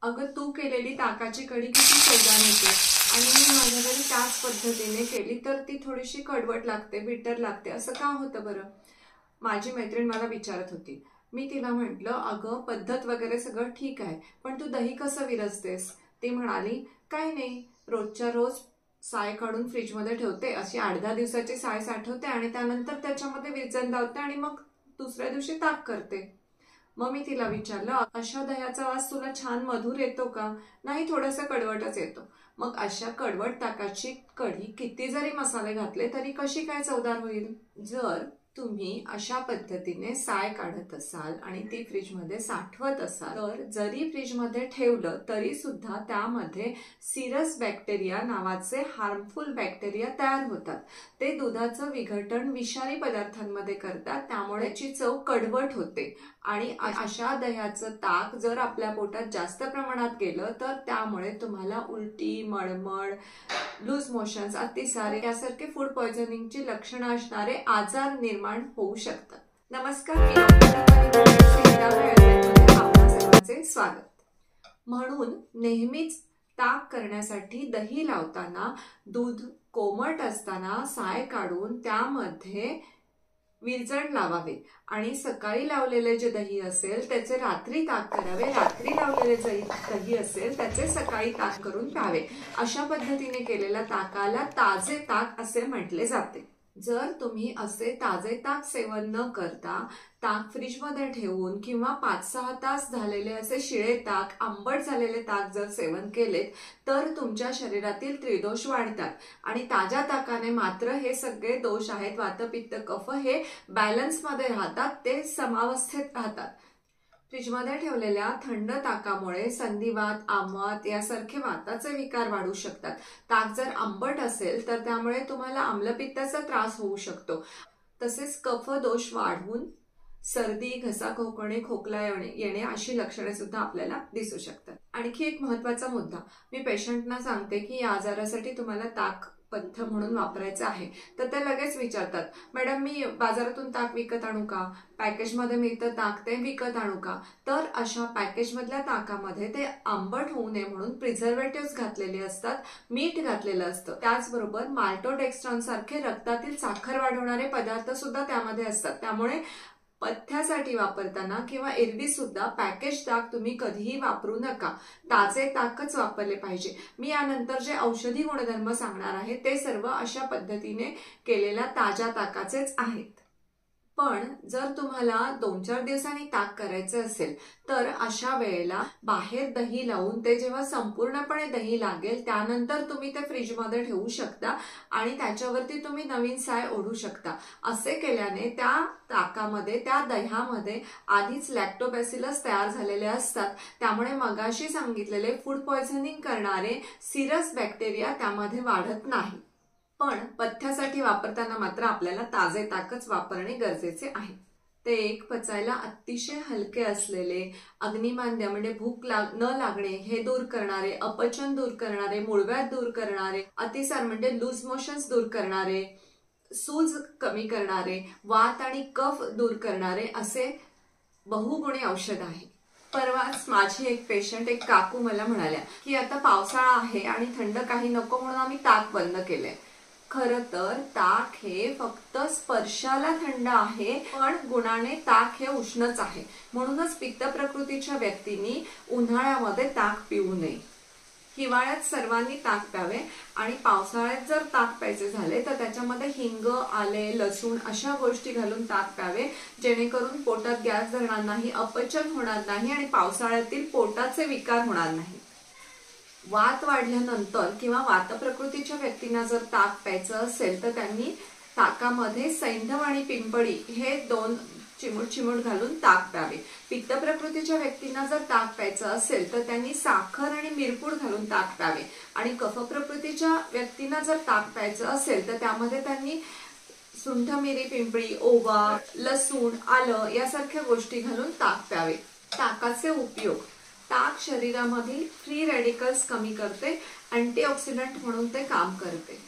अगं तू केलेली ताकाची कढी किती चवदार होते आणि मी माझ्या घरी त्याच पद्धतीने केली तर ती थोडीशी कडवट लागते, बिटर लागते. असं का होतं बरं? माझी मैत्रीण मला विचारत होती. मी तिला म्हटलं, अगं पद्धत वगैरे सगळं ठीक आहे, पण तू दही कसं विरजतेस? ती म्हणाली, काही नाही, रोजच्या रोज साय काढून फ्रीजमध्ये ठेवते, अशी 8-10 दिवसाची साय साठवते आणि त्यानंतर त्याच्यामध्ये विरजण लावते आणि मग दुसऱ्या दिवशी ताक करते. मग मी तिला विचारलं, अशा दह्याचा वास तुला छान मधुर येतो का? नाही, थोडासा कडवटच येतो. मग अशा कडवट ताकाची कढी किती जरी मसाले घातले तरी कशी काय चवदार होईल? जर तुम्ही अशा पद्धतीने साय काढत असाल आणि ती फ्रीजमध्ये साठवत असाल तर जरी फ्रीजमध्ये ठेवलं तरी सुद्धा त्यामध्ये सिरस बॅक्टेरिया नावाचे हार्मफुल बॅक्टेरिया तयार होतात. ते दुधाचं विघटन विषारी पदार्थांमध्ये करतात, त्यामुळे त्याची चव कडवट होते आणि अशा दह्याचं ताक जर आपल्या पोटात जास्त प्रमाणात गेलं तर त्यामुळे तुम्हाला उलटी, मळमळ, लूज मोशन्स, अतिसार यासारखे फूड पॉयझनिंगची लक्षणं असणारे आजार निर्माण होऊ शकतात. नमस्कार, मी आपल्या सर्वांचे स्वागत. म्हणून नेहमीच ताक करण्यासाठी दही लावताना दूध कोमट असताना साय काढून त्यामध्ये विरजण लावावे आणि सकाळी लावलेले जे दही असेल त्याचे रात्री ताक करावे. रात्री लावलेले जे दही असेल त्याचे सकाळी ताक करून प्यावे. अशा पद्धतीने केलेल्या ताकाला ताजे ताक असे म्हटले जाते. जर तुम्ही असे ताजे ताक सेवन न करता ताक फ्रीजमध्ये ठेवून किंवा 5-6 तास झालेले असे शिळे ताक, आंबट झालेले ताक जर सेवन केलेत तर तुमच्या शरीरातील त्रिदोष वाढतात आणि ताज्या ताकाने मात्र हे सगळे दोष आहेत, वात, पित्त, कफ, हे बॅलन्समध्ये राहतात, ते समावस्थेत राहतात. फ्रीजमध्ये ठेवलेल्या थंड ताकामुळे संधिवात, आमवात यासारखे वाताचे विकार वाढू शकतात. ताक जर आंबट असेल तर त्यामुळे तुम्हाला आम्लपित्ताचा त्रास होऊ शकतो. तसेच कफ दोष वाढून सर्दी, घसा खोकणे, खोकला येणे अशी लक्षणे सुद्धा आपल्याला दिसू शकतात. आणखी एक महत्वाचा मुद्दा, मी पेशंटना सांगते की या आजारासाठी तुम्हाला ताक पथ्य म्हणून वापरायचं आहे तर ते लगेच विचारतात, मॅडम मी बाजारातून ताक विकत आणू का? पॅकेजमध्ये मिळतं ताक ते विकत आणू का? तर अशा पॅकेजमधल्या ताकामध्ये ते आंबट होऊ नये म्हणून प्रिझर्वेटिव्ह घातलेले असतात, मीठ घातलेलं असतं, त्याचबरोबर माल्टोडेक्स्ट्रॉन सारखे रक्तातील साखर वाढवणारे पदार्थ सुद्धा त्यामध्ये असतात. त्यामुळे पथ्यासाठी वापरताना किंवा एरवी सुद्धा पॅकेज ताक तुम्ही कधीही वापरू नका. ताजे ताकच वापरले पाहिजे. मी यानंतर जे औषधी गुणधर्म सांगणार आहे ते सर्व अशा पद्धतीने केलेल्या ताज्या ताकाचेच आहेत. पण जर तुम्हाला 2-4 दिवसांनी ताक करायचं असेल तर अशा वेळेला बाहेर दही लावून ते जेव्हा संपूर्णपणे दही लागेल त्यानंतर तुम्ही ते फ्रीजमध्ये ठेवू शकता आणि त्याच्यावरती तुम्ही नवीन साय ओढू शकता. असे केल्याने त्या ताकामध्ये, त्या दह्यामध्ये आधीच लॅक्टोबॅसिलस तयार झालेले असतात, त्यामुळे मगाशी सांगितलेले फूड पॉयझनिंग करणारे सिरस बॅक्टेरिया त्यामध्ये वाढत नाही. पण पथ्यासाठी वापरताना मात्र आपल्याला ताजे ताकच वापरणे गरजेचे आहे. ते एक पचायला अतिशय हलके असलेले, अग्निमांद्य म्हणजे भूक न लागणे हे दूर करणारे, अपचन दूर करणारे, मूळव्याध दूर करणारे, अतिसार म्हणजे लूज मोशन्स दूर करणारे, सूज कमी करणारे, वात आणि कफ दूर करणारे असे बहुगुणी औषध आहे. परवाच माझी एक पेशंट, एक काकू मला म्हणाल्या की आता पावसाळा आहे आणि थंड काही नको म्हणून आम्ही ताक बंद केलंय. खरं तर ताक हे फक्त स्पर्शाला थंड आहे, पण गुणाने ताक हे उष्णच आहे. म्हणूनच पित्त प्रकृतीच्या व्यक्तींनी उन्हाळ्यामध्ये ताक पिऊ नये. हिवाळ्यात सर्वांनी ताक प्यावे आणि पावसाळ्यात जर ताक प्यायचे झाले तर त्याच्यामध्ये हिंग, आले, लसूण अशा गोष्टी घालून ताक प्यावे, जेणेकरून पोटात गॅस धरणार नाही, अपचन होणार नाही आणि पावसाळ्यातील पोटाचे विकार होणार नाही. वात वाढल्यानंतर किंवा वात प्रकृतीच्या व्यक्तींना जर ताक प्यायचं असेल तर त्यांनी ताकामध्ये सैंधव आणि पिंपळी हे 2 चिमूट घालून ताक प्यावे. पित्त प्रकृतीच्या व्यक्तींना जर ताक प्यायचं असेल तर त्यांनी साखर आणि मिरपूड घालून ताक प्यावे आणि कफ प्रकृतीच्या व्यक्तींना जर ताक प्यायचं असेल तर त्यामध्ये त्यांनी सुंठ, मिरी, पिंपळी, ओवा, लसूण, आलं यासारख्या गोष्टी घालून ताक प्यावे. ताकाचे उपयोग, ताक शरीरामधील फ्री रॅडिकल्स कमी करते, अँटीऑक्सिडंट म्हणून ते काम करते.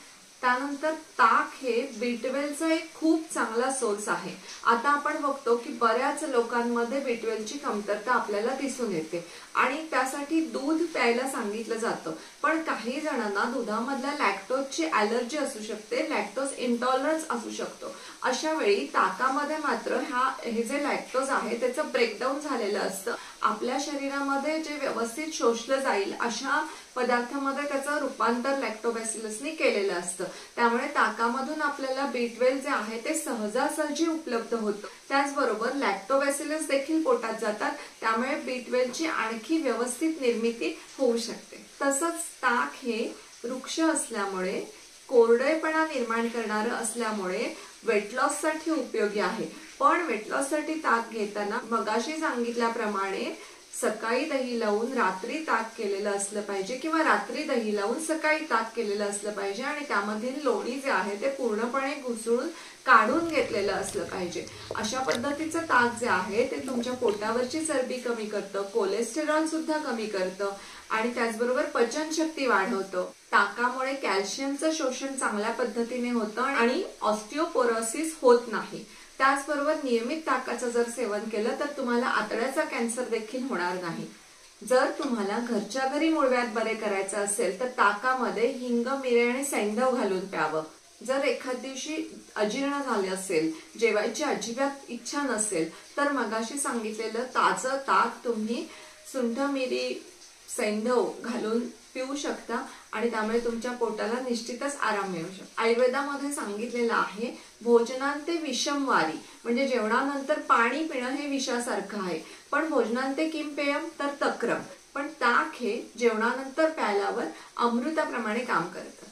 त्यानंतर ताक हे B12चा एक खूप चांगला सोर्स आहे. आता आपण बघतो की बऱ्याच लोकांमध्ये B12ची कमतरता आपल्याला दिसून येते आणि त्यासाठी दूध प्यायला सांगितलं जातं. पण काही जणांना दुधामधल्या लॅक्टोजची ॲलर्जी असू शकते, लॅक्टोज इंटॉलरन्स असू शकतो. अशा वेळी ताकामध्ये मात्र हे जे लॅक्टोज आहे त्याचं ब्रेकडाऊन झालेलं असतं. आपल्या शरीरामध्ये जे व्यवस्थित शोषलं जाईल अशा पदार्थामध्ये त्याचं रूपांतर लॅक्टोबॅसिलसने केलेलं असतं. त्यामुळे ताकामधून आपल्याला B12 जे आहे ते सहजासहजी उपलब्ध होतं. त्याचबरोबर लॅक्टोबॅसिलस देखील पोटात जातात, त्यामुळे B12ची आणखी व्यवस्थित निर्मिती होऊ शकते. तसंच ताक हे वृक्ष असल्यामुळे, कोरडेपणा निर्माण करणारं असल्यामुळे वेट लॉस साठी उपयोगी आहे. पण वेट लॉस साठी ताक घेताना मगाशी सांगितल्याप्रमाणे सकाळी दही लावून रात्री ताक केलेलं असलं पाहिजे किंवा रात्री दही लावून सकाळी ताक केलेलं असलं पाहिजे आणि त्यामधील लोणी जे आहे ते पूर्णपणे घुसळून काढून घेतलेलं असलं पाहिजे. अशा पद्धतीचं ताक जे आहे ते तुमच्या पोटावरची चरबी कमी करतं, कोलेस्टेरॉल सुद्धा कमी करतं आणि त्याचबरोबर पचनशक्ती वाढवतं. ताकामुळे कॅल्शियमचं शोषण चांगल्या पद्धतीने होतं आणि ऑस्टिओपोरोसिस होत नाही. त्याचबरोबर नियमित ताकाचं जर सेवन केलं तर तुम्हाला आतड्याचा कॅन्सर देखील होणार नाही. जर तुम्हाला घरच्या घरी मूळव्याध बरे करायचं असेल तर ताकामध्ये हिंग, मिरे आणि सैंधव घालून प्यावं. जर एखाद दिवशी अजीर्ण झाले असेल, जेवायची अजिबात इच्छा नसेल तर मगाशी सांगितलेलं ताजं ताक तुम्ही सुंठ, मिरी, सैंधव घालून पिऊ शकता आणि त्यामुळे तुमच्या पोटाला निश्चितच आराम मिळू शकतो. आयुर्वेदामध्ये सांगितलेलं आहे भोजनांते विषमवारी, म्हणजे जेवणानंतर पाणी पिणं हे विषासारखं आहे. पण भोजनांते किम पेयम तर तक्रम, पण ताक हे जेवणानंतर प्यायल्यावर अमृताप्रमाणे काम करतं.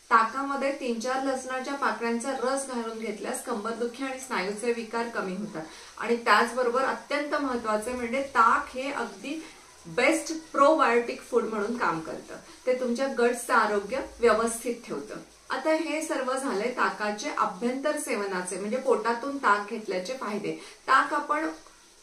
ताकामध्ये 3-4 लसणाच्या पाकळ्यांचा रस घालून घेतल्यास कंबरदुखी आणि स्नायूचे विकार कमी होतात. आणि त्याचबरोबर अत्यंत महत्वाचे म्हणजे ताक हे अगदी बेस्ट प्रोबायोटिक फूड म्हणून काम करतं. ते तुमच्या गट्सचं आरोग्य व्यवस्थित ठेवतं. आता हे सर्व झाले ताकाचे अभ्यंतर सेवनाचे, म्हणजे पोटातून ताक घेतल्याचे फायदे. ताक आपण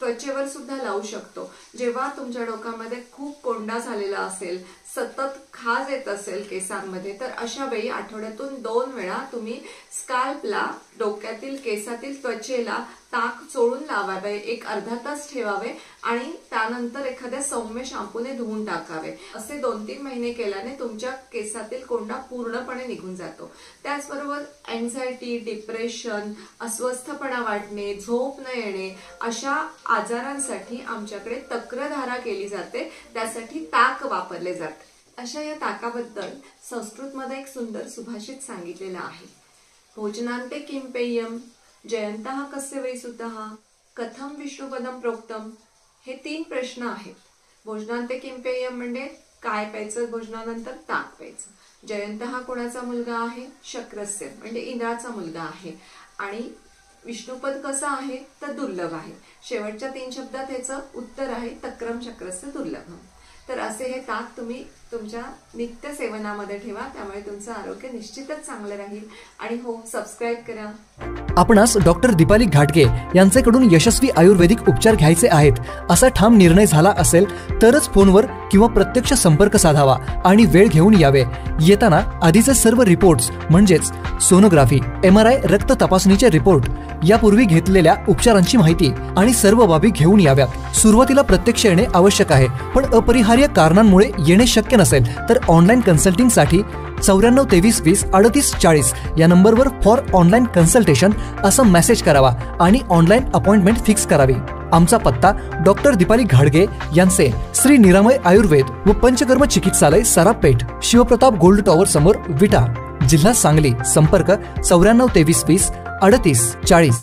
त्वचेवर सुद्धा लावू शकतो. जेव्हा तुमच्या डोक्यामध्ये खूप कोंडा झालेला असेल, सतत खाज येत असेल केसांमध्ये, तर अशा वेळी आठवड्यातून 2 वेळा तुम्ही स्काल्पला, डोक्यातील केसातील त्वचेला ताक चोळून लावावे, एक अर्धा तास ठेवावे आणि त्यानंतर एखाद्या सौम्य शॅम्पूने धुवून टाकावे. असे 2-3 महिने केल्याने तुमच्या केसातील कोंडा पूर्णपणे निघून जातो. त्याचबरोबर अँझायटी, डिप्रेशन, अस्वस्थपणा वाटणे, झोप न येणे अशा आजारांसाठी आमच्याकडे तक्रधारा केली जाते. त्यासाठी ताक वापरले जाते. अशा या ताकाबद्दल संस्कृतमध्ये एक सुंदर सुभाषित सांगितलेलं आहे. भोजनांते किम पेयम, जयंतः कस्य वै सुतः, कथम विष्णुपदम प्रोक्तम. हे 3 प्रश्न आहेत. भोजनांते किम पेयम म्हणजे काय प्यायचं, भोजनानंतर ताक प्यायचं. जयंतः कोणाचा मुलगा आहे, शक्रस्य म्हणजे इंद्राचा मुलगा आहे. आणि विष्णुपद कसं आहे तर दुर्लभ आहे. शेवटच्या 3 शब्दात याचं उत्तर आहे तक्रम शक्रस्य दुर्लभम. तर असे हे ताक तुम्ही तुमच्या नित्य सेवनामध्ये ठेवा, त्यामुळे तुमचं आरोग्य निश्चितच चांगलं राहील. आणि हो, सबस्क्राईब करा. आपणास डॉक्टर दीपाली घाटगे यांच्याकडून यशस्वी आयुर्वेदिक उपचार घ्यायचे आहेत असा ठाम निर्णय झाला असेल तरच फोनवर किंवा प्रत्यक्ष संपर्क साधावा आणि वेळ घेऊन यावे. येताना आधीचे सर्व रिपोर्ट्स म्हणजेच सोनोग्राफी, MRI, रक्त तपासणीचे रिपोर्ट, यापूर्वी घेतलेल्या उपचारांची माहिती आणि सर्व बाबी घेऊन याव्यात. सुरुवातीला प्रत्यक्ष येणे आवश्यक आहे, पण अपरिहार्य कारणांमुळे येणे शक्य नसेल तर ऑनलाईन कन्सल्टिंगसाठी 94 23 20 38 40 या नंबरवर फॉर ऑनलाईन कन्सल्टेशन असं मेसेज करावा आणि ऑनलाईन अपॉइंटमेंट फिक्स करावी. आमचा पत्ता डॉक्टर दीपाली घाटगे यांचे श्री निरामय आयुर्वेद व पंचकर्म चिकित्सालय, सरापेठ, शिवप्रताप गोल्ड टॉवर समोर, विटा, जिल्हा सांगली. संपर्क 94 23 20 38 40.